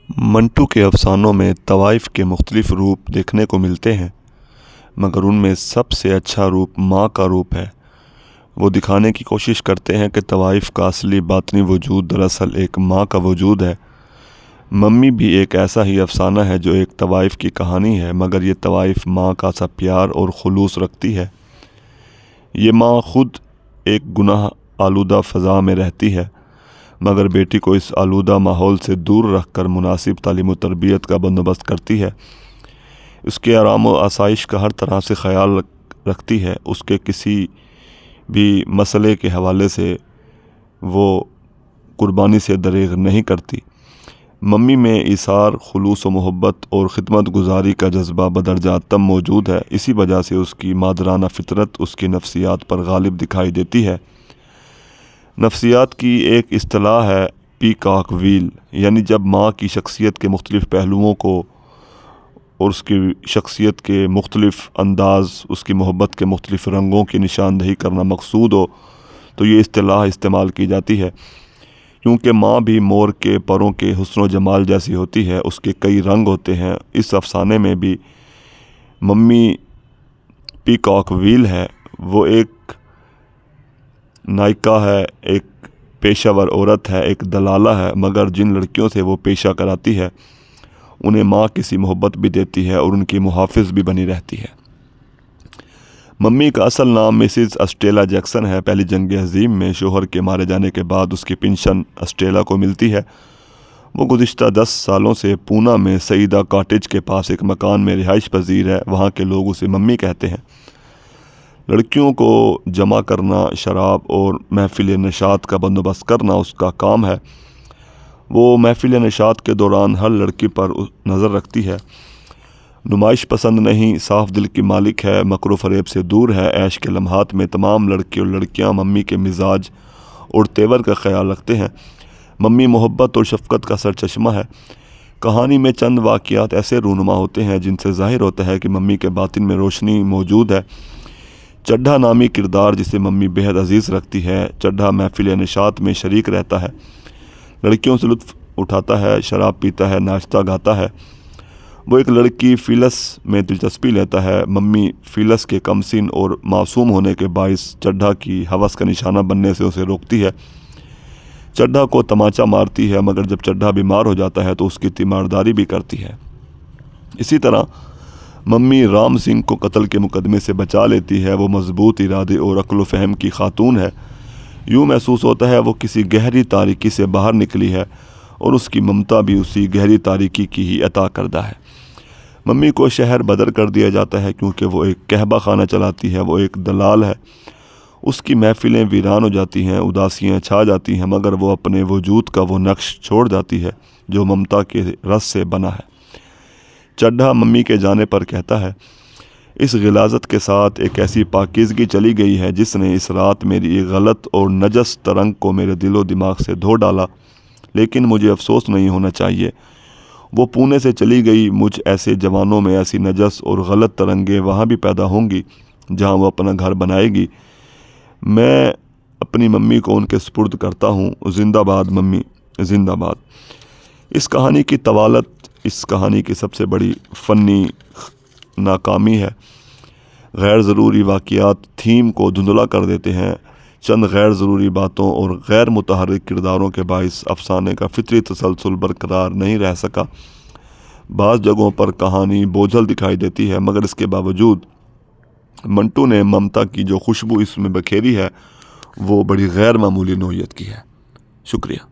मंटू के अफसानों में तवाइफ के मुख्तलिफ रूप देखने को मिलते हैं, मगर उनमें सबसे अच्छा रूप माँ का रूप है। वो दिखाने की कोशिश करते हैं कि तवाइफ का असली बातनी वजूद दरअसल एक माँ का वजूद है। मम्मी भी एक ऐसा ही अफसाना है जो एक तवाइफ की कहानी है, मगर ये तवाइफ माँ का सा प्यार और खुलूस रखती है। ये माँ ख़ुद एक गुनाह आलूदा फ़ज़ा में रहती है, मगर बेटी को इस आलूदा माहौल से दूर रखकर मुनासिब तालीम व तरबियत का बंदोबस्त करती है। उसके आराम व आसाइश का हर तरह से ख्याल रखती है। उसके किसी भी मसले के हवाले से वो कुर्बानी से दरेग नहीं करती। मम्मी में इसार, खुलूस व मोहब्बत और ख़िदमत गुजारी का जज्बा बदरजात तम मौजूद है। इसी वजह से उसकी मादराना फ़ितरत उसकी नफ्सियात पर गालिब दिखाई देती है। नफ्सियात की एक इस्तिलाह है पीकॉक व्हील, यानी जब माँ की शख्सियत के मुख्तलिफ़ पहलुओं को और उसकी शख्सियत के मुख्तलिफ़ अंदाज़, उसकी मोहब्बत के मुख्तलिफ़ रंगों की निशानदही करना मकसूद हो तो ये इस्तिलाह इस्तेमाल की जाती है। क्योंकि माँ भी मोर के परों के हुस्न व जमाल जैसी होती है, उसके कई रंग होते हैं। इस अफसाने में भी मम्मी पीकॉक व्हील है। वो एक नायिका है, एक पेशावर औरत है, एक दलाला है, मगर जिन लड़कियों से वो पेशा कराती है उन्हें माँ किसी मोहब्बत भी देती है और उनकी मुहाफ़िज़ भी बनी रहती है। मम्मी का असल नाम मिसिज़ अस्टेला जैक्सन है। पहली जंग अज़ीम में शोहर के मारे जाने के बाद उसकी पेंशन अस्टेला को मिलती है। वो गुज़िश्ता 10 सालों से पूना में सईदा कॉटेज के पास एक मकान में रिहाइश पजीर है। वहाँ के लोग उसे मम्मी कहते हैं। लड़कियों को जमा करना, शराब और महफ़िल नशात का बंदोबस्त करना उसका काम है। वो महफ़िल नशात के दौरान हर लड़की पर नज़र रखती है। नुमाइश पसंद नहीं, साफ़ दिल की मालिक है, मकरो फ़रेब से दूर है। ऐश के लम्हात में तमाम लड़के और लड़कियां मम्मी के मिजाज और तेवर का ख्याल रखते हैं। मम्मी मोहब्बत और शफ़क़त का सरचश्मा है। कहानी में चंद वाक़यात ऐसे रूनुमा होते हैं जिनसे ज़ाहिर होता है कि मम्मी के बातिन में रोशनी मौजूद है। चड्ढा नामी किरदार जिसे मम्मी बेहद अजीज़ रखती है। चड्ढा महफ़िल नशात में शरीक रहता है, लड़कियों से लुत्फ़ उठाता है, शराब पीता है, नाश्ता गाता है। वो एक लड़की फ़िलस में दिलचस्पी लेता है। मम्मी फ़िलस के कमसिन और मासूम होने के बाइस चड्ढा की हवस का निशाना बनने से उसे रोकती है। चड्ढा को तमाचा मारती है, मगर जब चड्ढा बीमार हो जाता है तो उसकी तीमारदारी भी करती है। इसी तरह मम्मी राम सिंह को कत्ल के मुकदमे से बचा लेती है। वो मजबूत इरादे और अक्ल व फ़हम की खातून है। यूँ महसूस होता है वो किसी गहरी तारीकी से बाहर निकली है और उसकी ममता भी उसी गहरी तारीकी की ही अता करदा है। मम्मी को शहर बदर कर दिया जाता है क्योंकि वो एक कहबा खाना चलाती है। वो एक दलाल है। उसकी महफ़िलें वीरान हो जाती हैं, उदासियाँ छा जाती हैं, मगर वो अपने वजूद का वो नक्श छोड़ जाती है जो ममता के रस से बना है। चड्ढा मम्मी के जाने पर कहता है, इस गिलाज़त के साथ एक ऐसी पाकीज़गी चली गई है जिसने इस रात मेरी एक गलत और नजस तरंग को मेरे दिलो दिमाग से धो डाला, लेकिन मुझे अफसोस नहीं होना चाहिए। वो पुणे से चली गई। मुझ ऐसे जवानों में ऐसी नजस और गलत तरंगें वहाँ भी पैदा होंगी जहाँ वो अपना घर बनाएगी। मैं अपनी मम्मी को उनके सुपुर्द करता हूँ। जिंदाबाद मम्मी, जिंदाबाद। इस कहानी की तवालत इस कहानी की सबसे बड़ी फ़नी नाकामी है। गैर ज़रूरी वाक़यात थीम को धुंधला कर देते हैं। चंद गैर ज़रूरी बातों और गैर मुतहर्रिक किरदारों के बाइस अफसाने का फितरी तसलसल बरकरार नहीं रह सका। बाज़ जगहों पर कहानी बोझल दिखाई देती है, मगर इसके बावजूद मंटू ने ममता की जो खुशबू इसमें बखेरी है वो बड़ी गैर मामूली नौइयत की है। शुक्रिया।